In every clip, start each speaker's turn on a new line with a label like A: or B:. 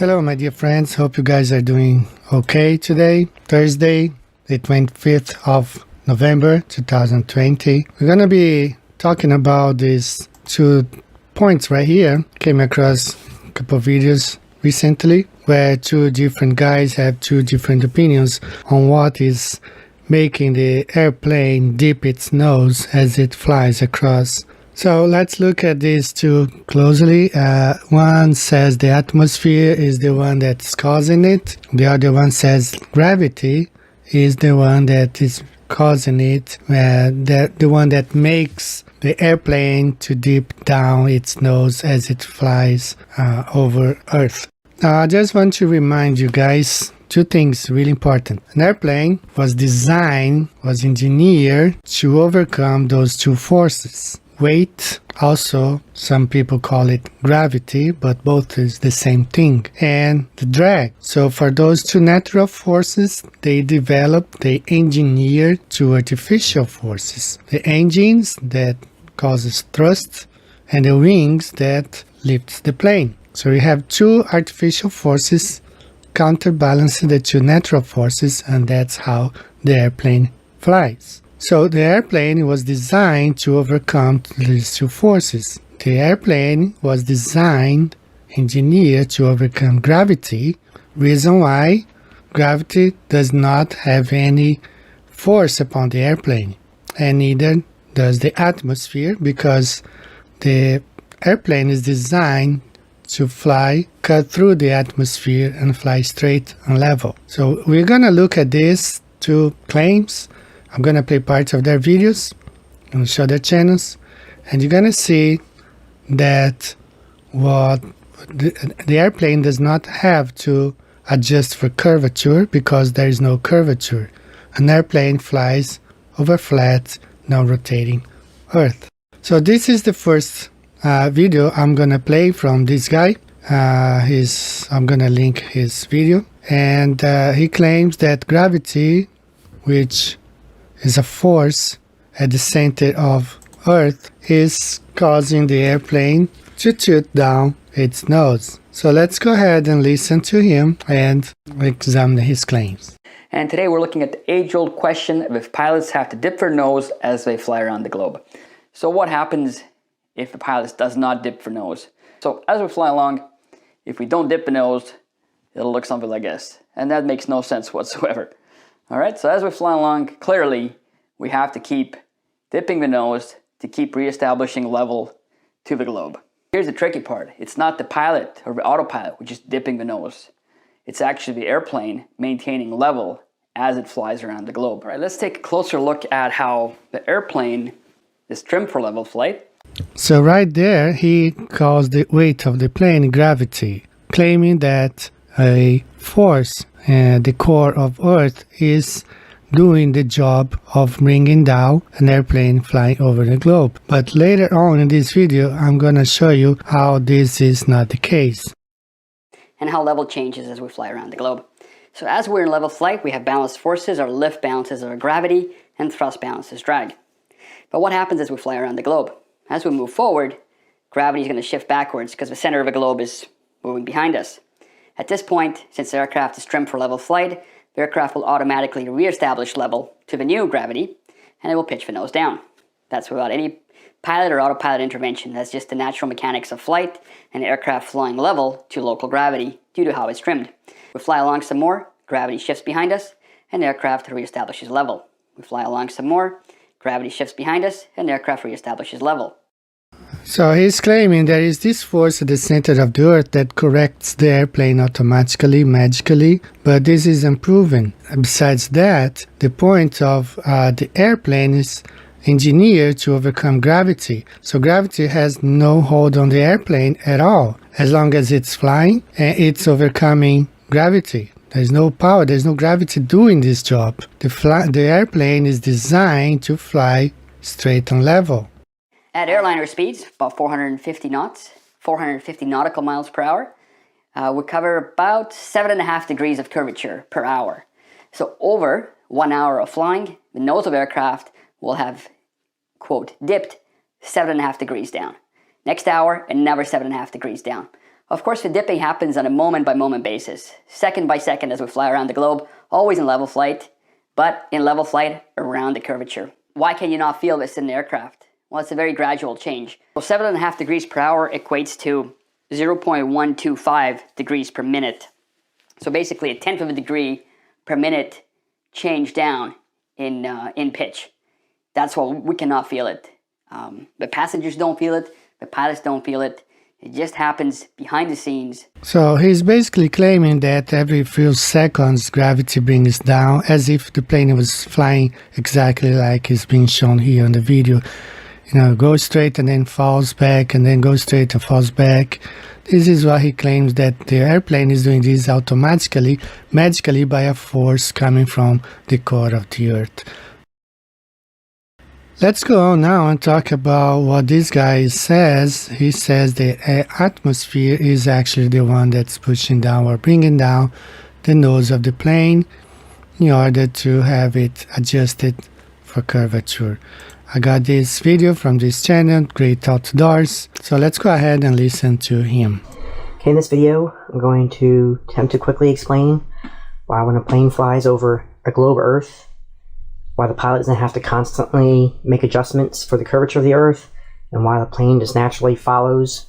A: Hello my dear friends, hope you guys are doing okay today, Thursday, the 25th of November 2020. We're going to be talking about these 2 points right here. Came across a couple of videos recently where 2 different guys have 2 different opinions on what is making the airplane dip its nose as it flies across. So let's look at these 2 closely. One says the atmosphere is the one that's causing it. The other one says gravity is the one that is causing it, the one that makes the airplane to dip down its nose as it flies over Earth. Now I just want to remind you guys 2 things really important. An airplane was engineered to overcome those 2 forces. Weight, also some people call it gravity, but both is the same thing, and the drag. So for those 2 natural forces, they engineer 2 artificial forces. The engines that causes thrust and the wings that lifts the plane. So you have 2 artificial forces counterbalancing the 2 natural forces, and that's how the airplane flies. So the airplane was designed to overcome these 2 forces. The airplane was engineered to overcome gravity, reason why gravity does not have any force upon the airplane, and neither does the atmosphere, because the airplane is designed to cut through the atmosphere and fly straight and level. So we're going to look at these 2 claims. I'm going to play parts of their videos and show their channels, and you're going to see that the airplane does not have to adjust for curvature, because there is no curvature. An airplane flies over flat, non-rotating Earth. So this is the first video I'm going to play from this guy. I'm going to link his video, and he claims that gravity, which is a force at the center of Earth, is causing the airplane to tilt down its nose. So let's go ahead and listen to him and examine his claims.
B: And today we're looking at the age-old question of if pilots have to dip their nose as they fly around the globe. So what happens if the pilot does not dip their nose? So as we fly along, if we don't dip the nose, it'll look something like this. And that makes no sense whatsoever. Alright, so as we fly along, clearly we have to keep dipping the nose to keep re-establishing level to the globe. Here's the tricky part. It's not the pilot or the autopilot which is dipping the nose. It's actually the airplane maintaining level as it flies around the globe. Alright, let's take a closer look at how the airplane is trimmed for level flight.
A: So right there, he calls the weight of the plane gravity, claiming that a force the core of Earth is doing the job of bringing down an airplane flying over the globe. But later on in this video, I'm going to show you how this is not the case.
B: And how level changes as we fly around the globe. So as we're in level flight, we have balanced forces. Our lift balances our gravity, and thrust balances drag. But what happens as we fly around the globe? As we move forward, gravity is going to shift backwards because the center of the globe is moving behind us. At this point, since the aircraft is trimmed for level flight, the aircraft will automatically re-establish level to the new gravity, and it will pitch the nose down. That's without any pilot or autopilot intervention. That's just the natural mechanics of flight and the aircraft flying level to local gravity due to how it's trimmed. We fly along some more, gravity shifts behind us, and the aircraft re-establishes level. We fly along some more, gravity shifts behind us, and the aircraft re-establishes level.
A: So he's claiming there is this force at the center of the Earth that corrects the airplane automatically, magically, but this is unproven. Besides that, the point of the airplane is engineered to overcome gravity. So gravity has no hold on the airplane at all. As long as it's flying, it's overcoming gravity. There's no power, there's no gravity doing this job. The airplane is designed to fly straight and level.
B: At airliner speeds, about 450 knots, 450 nautical miles per hour, we cover about 7.5 degrees of curvature per hour. So over 1 hour of flying, the nose of aircraft will have, quote, dipped 7.5 degrees down. Next hour, another 7.5 degrees down. Of course, the dipping happens on a moment-by-moment basis, second by second as we fly around the globe, always in level flight, but in level flight around the curvature. Why can you not feel this in an aircraft? Well, it's a very gradual change. Well, 7.5 degrees per hour equates to 0.125 degrees per minute. So basically a tenth of a degree per minute change down in pitch. That's why we cannot feel it. The passengers don't feel it, the pilots don't feel it. It just happens behind the scenes.
A: So he's basically claiming that every few seconds gravity brings down, as if the plane was flying exactly like it's being shown here in the video. You know, goes straight and then falls back, and then goes straight and falls back. This is what he claims, that the airplane is doing this automatically, magically, by a force coming from the core of the Earth. Let's go on now and talk about what this guy says. He says the atmosphere is actually the one that's pushing down or bringing down the nose of the plane in order to have it adjusted for curvature. I got this video from this channel, Great Outdoors, so let's go ahead and listen to him.
C: Okay, in this video, I'm going to attempt to quickly explain why when a plane flies over a globe Earth, why the pilot doesn't have to constantly make adjustments for the curvature of the Earth, and why the plane just naturally follows.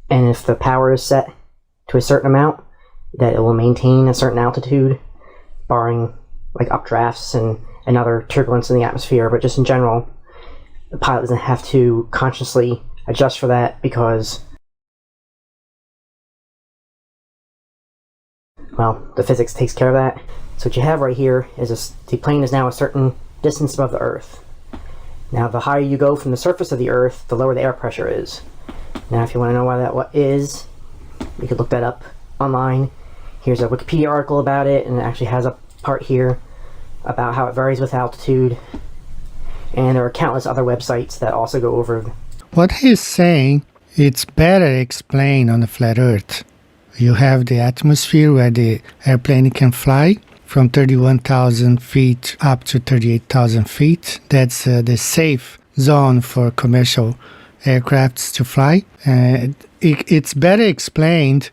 C: And if the power is set to a certain amount, that it will maintain a certain altitude, barring like updrafts and other turbulence in the atmosphere. But just in general, the pilot doesn't have to consciously adjust for that because, well, the physics takes care of that. So what you have right here is the plane is now a certain distance above the Earth. Now the higher you go from the surface of the Earth, the lower the air pressure is. Now if you want to know why that is, you could look that up online. Here's a Wikipedia article about it, and it actually has a part here about how it varies with altitude. And there are countless other websites that also go over.
A: What he's saying, it's better explained on a flat Earth. You have the atmosphere where the airplane can fly from 31,000 feet up to 38,000 feet. That's the safe zone for commercial aircrafts to fly. It's better explained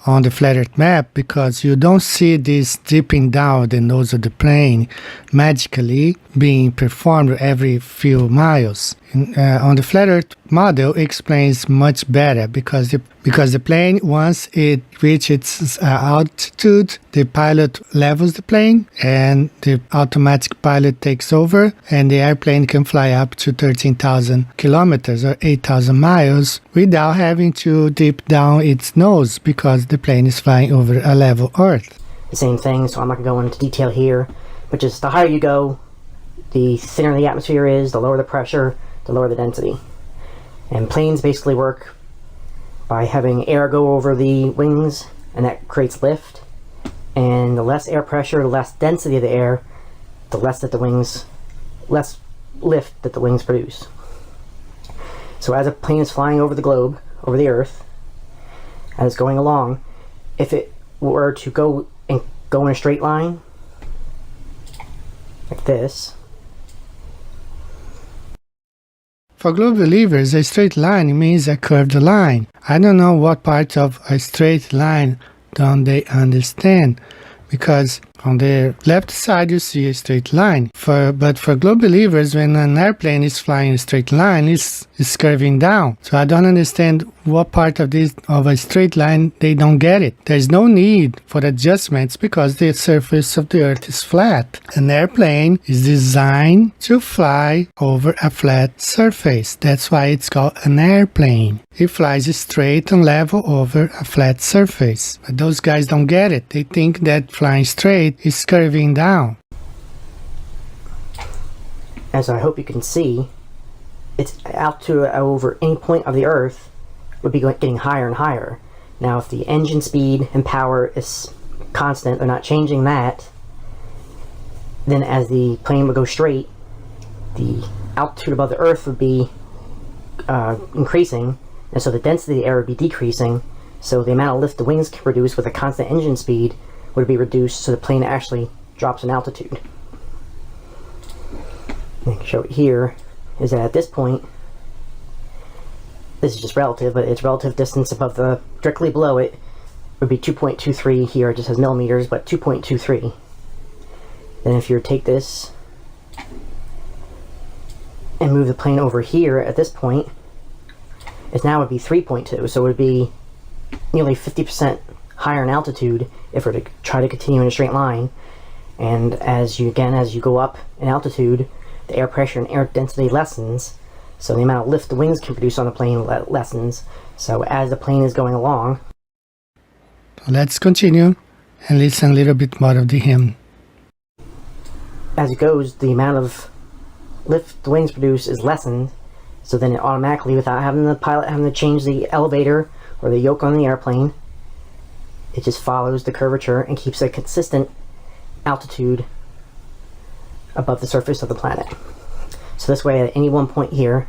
A: on the flat Earth map because you don't see this dipping down the nose of the plane magically being performed every few miles. On the flat Earth model, it explains much better because the plane, once it reaches its altitude, the pilot levels the plane and the automatic pilot takes over, and the airplane can fly up to 13,000 kilometers or 8,000 miles without having to dip down its nose because the plane is flying over a level Earth.
C: The same thing, so I'm not going to go into detail here, but just the higher you go, the thinner the atmosphere is, the lower the pressure, the lower the density. And planes basically work by having air go over the wings, and that creates lift. And the less air pressure, the less density of the air, the less lift that the wings produce. So as a plane is flying over the globe, over the Earth, as it's going along, if it were to go in a straight line, like this.
A: For globe believers, a straight line means a curved line. I don't know what part of a straight line don't they understand, because on the left side you see a straight line. But for globe believers, when an airplane is flying a straight line, it's curving down. So I don't understand what part of a straight line they don't get it. There's no need for adjustments because the surface of the Earth is flat. An airplane is designed to fly over a flat surface. That's why it's called an airplane. It flies straight and level over a flat surface. But those guys don't get it. They think that flying straight is curving down.
C: As I hope you can see, its altitude over any point of the Earth would be getting higher and higher. Now if the engine speed and power is constant, they're not changing that, then as the plane would go straight, the altitude above the Earth would be increasing, and so the density of the air would be decreasing, so the amount of lift the wings can produce with a constant engine speed would be reduced, so the plane actually drops in altitude. I can show it here, is that at this point, this is just relative, but its relative distance above the, directly below it, would be 2.23. Here it just has millimeters, but 2.23. Then if you were to take this and move the plane over here at this point, it now would be 3.2, so it would be nearly 50% higher in altitude if we were to try to continue in a straight line. And as you go up in altitude, the air pressure and air density lessens, so the amount of lift the wings can produce on the plane lessens. So as the plane is going along...
A: Let's continue and listen a little bit more of the hymn.
C: As it goes, the amount of lift the wings produce is lessened, so then it automatically, without having the pilot having to change the elevator or the yoke on the airplane, it just follows the curvature and keeps a consistent altitude above the surface of the planet. So this way, at any one point here,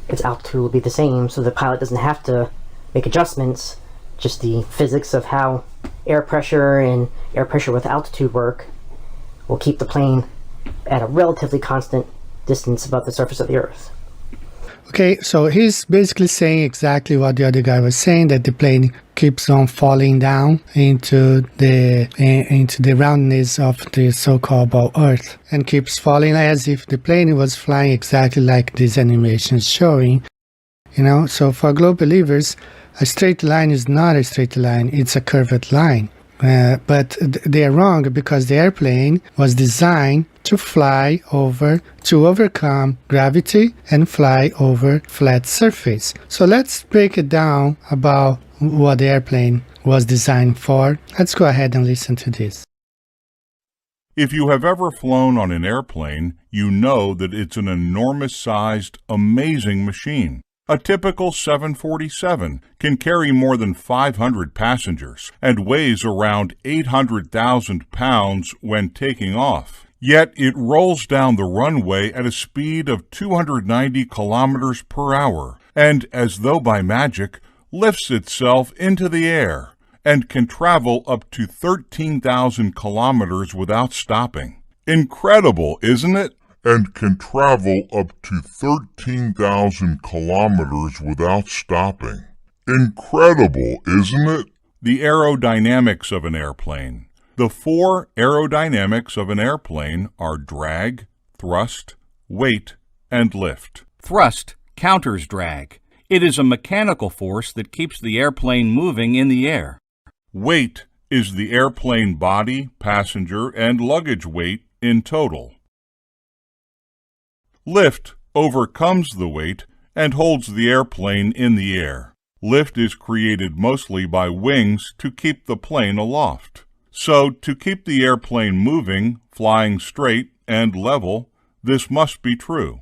C: its altitude will be the same, so the pilot doesn't have to make adjustments. Just the physics of how air pressure and air pressure with altitude work will keep the plane at a relatively constant distance above the surface of the Earth.
A: Okay, so he's basically saying exactly what the other guy was saying, that the plane keeps on falling down into the roundness of the so-called ball Earth, and keeps falling as if the plane was flying exactly like this animation is showing. You know, so for globe believers, a straight line is not a straight line, it's a curved line. But they are wrong, because the airplane was designed to fly over, to overcome gravity and fly over flat surface. So let's break it down about what the airplane was designed for. Let's go ahead and listen to this.
D: If you have ever flown on an airplane, you know that it's an enormous-sized, amazing machine. A typical 747 can carry more than 500 passengers and weighs around 800,000 pounds when taking off. Yet it rolls down the runway at a speed of 290 kilometers per hour and, as though by magic, lifts itself into the air and can travel up to 13,000 kilometers without stopping. Incredible, isn't it? And can travel up to 13,000 kilometers without stopping. Incredible, isn't it? The aerodynamics of an airplane. The four aerodynamics of an airplane are drag, thrust, weight, and lift.
E: Thrust counters drag. It is a mechanical force that keeps the airplane moving in the air.
D: Weight is the airplane body, passenger, and luggage weight in total. Lift overcomes the weight and holds the airplane in the air. Lift is created mostly by wings to keep the plane aloft. So, to keep the airplane moving, flying straight, and level, this must be true.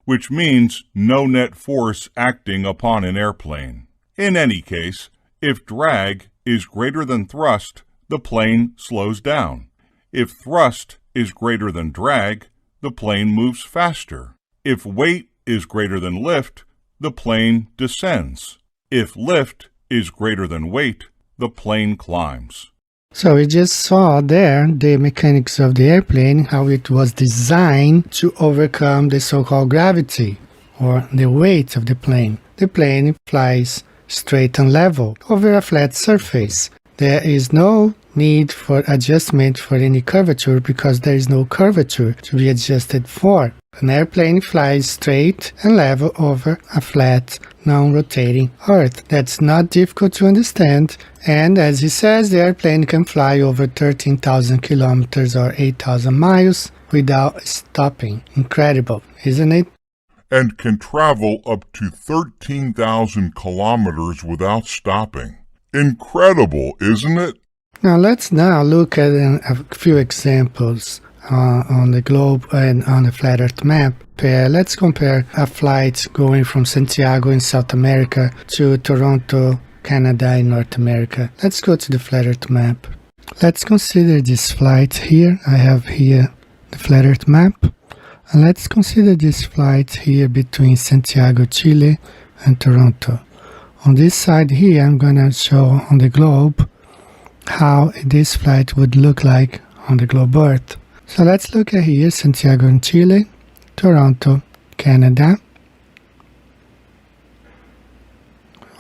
D: Which means no net force acting upon an airplane. In any case, if drag is greater than thrust, the plane slows down. If thrust is greater than drag, the plane moves faster. If weight is greater than lift, the plane descends. If lift is greater than weight, the plane climbs.
A: So we just saw there the mechanics of the airplane, how it was designed to overcome the so-called gravity, or the weight of the plane. The plane flies straight and level over a flat surface. There is no need for adjustment for any curvature, because there is no curvature to be adjusted for. An airplane flies straight and level over a flat, non-rotating Earth. That's not difficult to understand, and as he says, the airplane can fly over 13,000 kilometers or 8,000 miles without stopping. Incredible, isn't it?
D: And can travel up to 13,000 kilometers without stopping. Incredible, isn't it?
A: Now let's look at a few examples on the globe and on the flat Earth map. Let's compare a flight going from Santiago in South America to Toronto, Canada in North America. Let's go to the flat Earth map. Let's consider this flight here. I have here the flat Earth map. And let's consider this flight here between Santiago, Chile and Toronto. On this side here, I'm going to show on the globe how this flight would look like on the globe Earth. So let's look at here, Santiago in Chile, Toronto, Canada.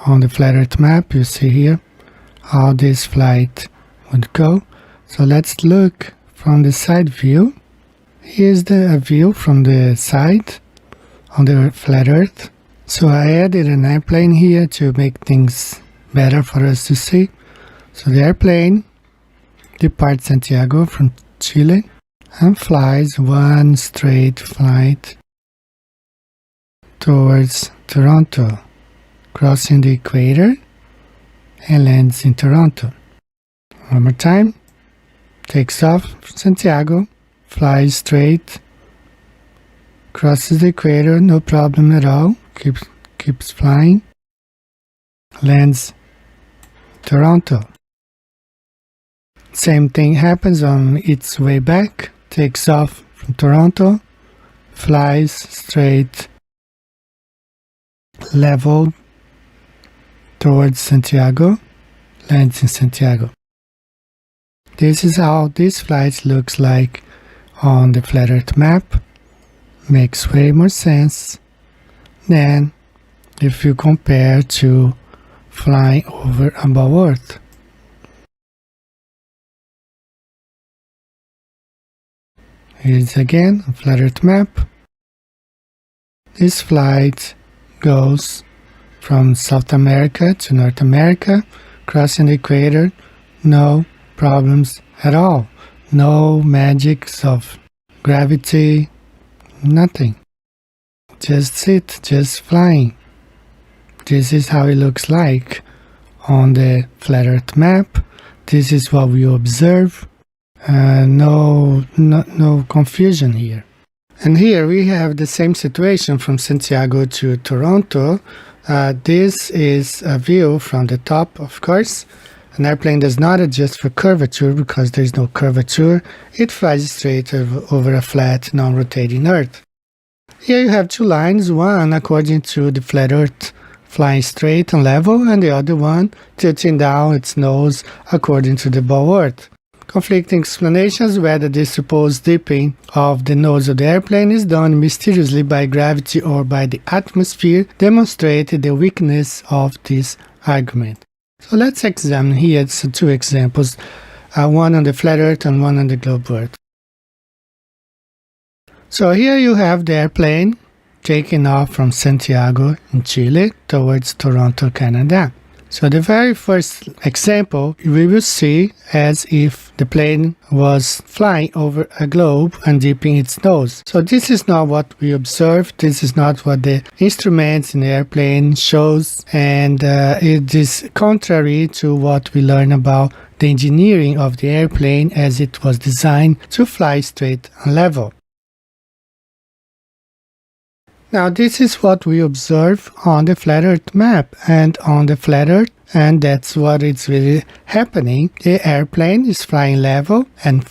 A: On the flat Earth map, you see here how this flight would go. So let's look from the side view. Here's a view from the side on the flat Earth. So I added an airplane here to make things better for us to see. So the airplane departs Santiago from Chile and flies one straight flight towards Toronto, crossing the equator and lands in Toronto. One more time, takes off from Santiago, flies straight, crosses the equator, no problem at all, keeps flying, lands Toronto. Same thing happens on its way back, takes off from Toronto, flies straight, level towards Santiago, lands in Santiago. This is how this flight looks like on the flat Earth map. Makes way more sense than if you compare to flying over above Earth. Here's again a flat Earth map. This flight goes from South America to North America, crossing the equator, no problems at all. No magics of gravity, nothing. Just flying. This is how it looks like on the flat Earth map. This is what we observe. No confusion here. And here we have the same situation from Santiago to Toronto. This is a view from the top, of course. An airplane does not adjust for curvature because there is no curvature. It flies straight over a flat, non-rotating Earth. Here you have two lines, one according to the flat Earth flying straight and level, and the other one tilting down its nose according to the bow Earth. Conflicting explanations whether this supposed dipping of the nose of the airplane is done mysteriously by gravity or by the atmosphere demonstrate the weakness of this argument. So let's examine here two examples, one on the flat Earth and one on the globe Earth. So here you have the airplane taking off from Santiago in Chile towards Toronto, Canada. So the very first example we will see as if the plane was flying over a globe and dipping its nose. So this is not what we observed. This is not what the instruments in the airplane shows, and it is contrary to what we learn about the engineering of the airplane as it was designed to fly straight and level. Now this is what we observe on the flat Earth map and on the flat Earth, and that's what is really happening. The airplane is flying level and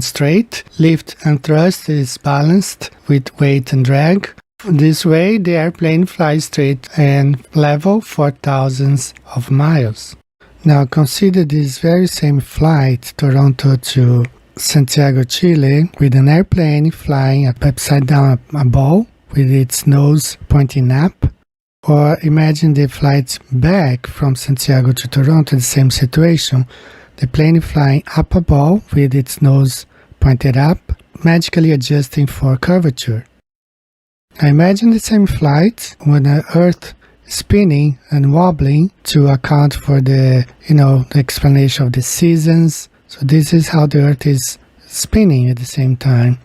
A: straight. Lift and thrust is balanced with weight and drag. This way the airplane flies straight and level for thousands of miles. Now consider this very same flight, Toronto to Santiago, Chile, with an airplane flying upside down a ball, with its nose pointing up. Or imagine the flight back from Santiago to Toronto, the same situation. The plane flying up a ball with its nose pointed up, magically adjusting for curvature. I imagine the same flight when the Earth is spinning and wobbling to account for the explanation of the seasons. So this is how the Earth is spinning at the same time.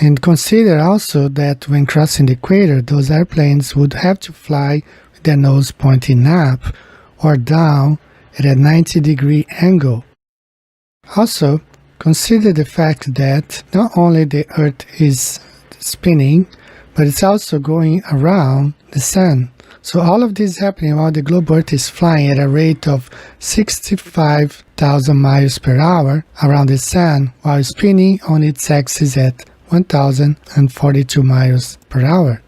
A: And consider also that when crossing the equator, those airplanes would have to fly with their nose pointing up or down at a 90-degree angle. Also, consider the fact that not only the Earth is spinning, but it's also going around the Sun. So all of this is happening while the globe Earth is flying at a rate of 65,000 miles per hour around the Sun, while spinning on its axis at 1,042 miles per hour.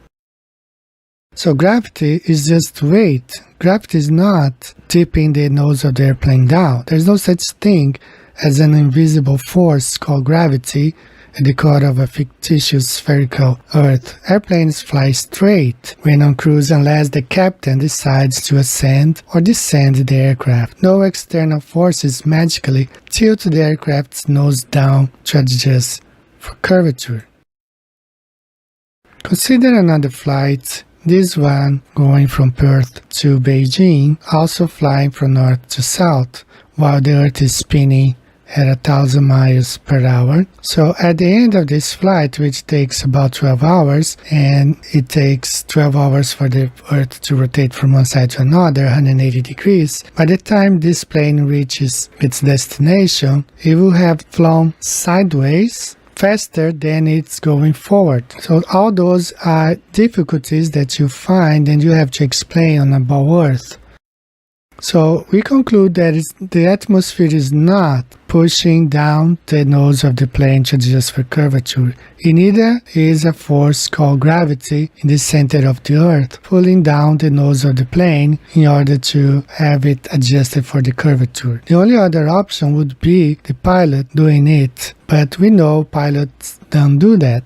A: So gravity is just weight. Gravity is not tipping the nose of the airplane down. There's no such thing as an invisible force called gravity, at the core of a fictitious spherical Earth. Airplanes fly straight when on cruise unless the captain decides to ascend or descend the aircraft. No external forces magically tilt the aircraft's nose down to adjust for curvature. Consider another flight, this one going from Perth to Beijing, also flying from north to south, while the Earth is spinning at 1,000 miles per hour. So at the end of this flight, which takes about 12 hours, and it takes 12 hours for the Earth to rotate from one side to another, 180 degrees, by the time this plane reaches its destination, it will have flown sideways faster than it's going forward. So all those are difficulties that you find and you have to explain on about Earth. So we conclude that the atmosphere is not pushing down the nose of the plane to adjust for curvature. It neither is a force called gravity in the center of the Earth, pulling down the nose of the plane in order to have it adjusted for the curvature. The only other option would be the pilot doing it, but we know pilots don't do that.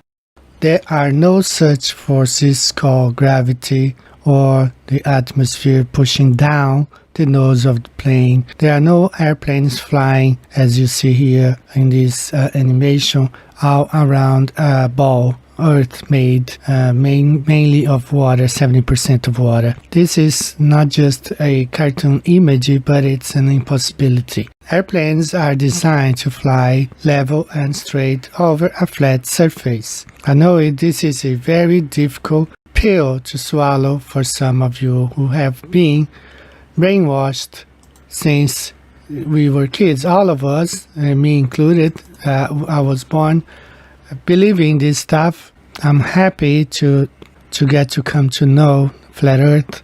A: There are no such forces called gravity or the atmosphere pushing down the nose of the plane. There are no airplanes flying, as you see here in this animation, all around a ball, Earth made mainly of water, 70% of water. This is not just a cartoon image, but it's an impossibility. Airplanes are designed to fly level and straight over a flat surface. I know this is a very difficult pill to swallow for some of you who have been brainwashed since we were kids. All of us, me included, I was born believing this stuff. I'm happy to get to come to know Flat Earth,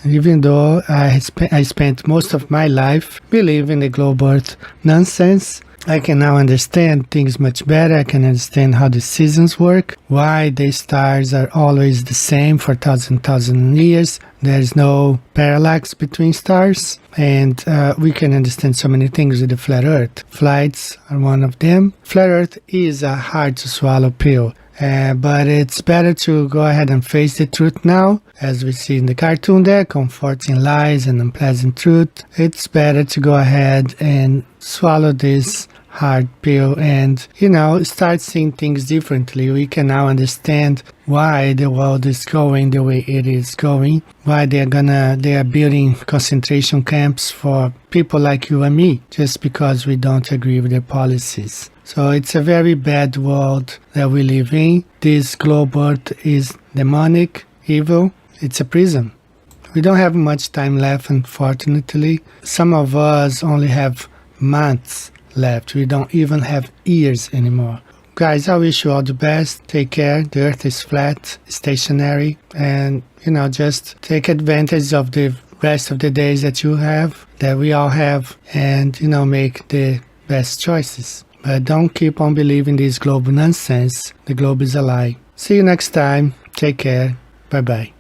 A: even though I spent most of my life believing the globe Earth nonsense. I can now understand things much better. I can understand how the seasons work, why the stars are always the same for thousand years. There's no parallax between stars, and we can understand so many things with the Flat Earth. Flights are one of them. Flat Earth is a hard to swallow pill. But it's better to go ahead and face the truth now, as we see in the cartoon there, comforting lies and unpleasant truth. It's better to go ahead and swallow this hard pill and, start seeing things differently. We can now understand why the world is going the way it is going, why they are building concentration camps for people like you and me, just because we don't agree with their policies. So it's a very bad world that we live in. This globe Earth is demonic, evil. It's a prison. We don't have much time left, unfortunately. Some of us only have months left. We don't even have years anymore. Guys, I wish you all the best. Take care. The Earth is flat, stationary, and, just take advantage of the rest of the days that you have, that we all have, and, make the best choices. But don't keep on believing this global nonsense. The globe is a lie. See you next time. Take care. Bye-bye.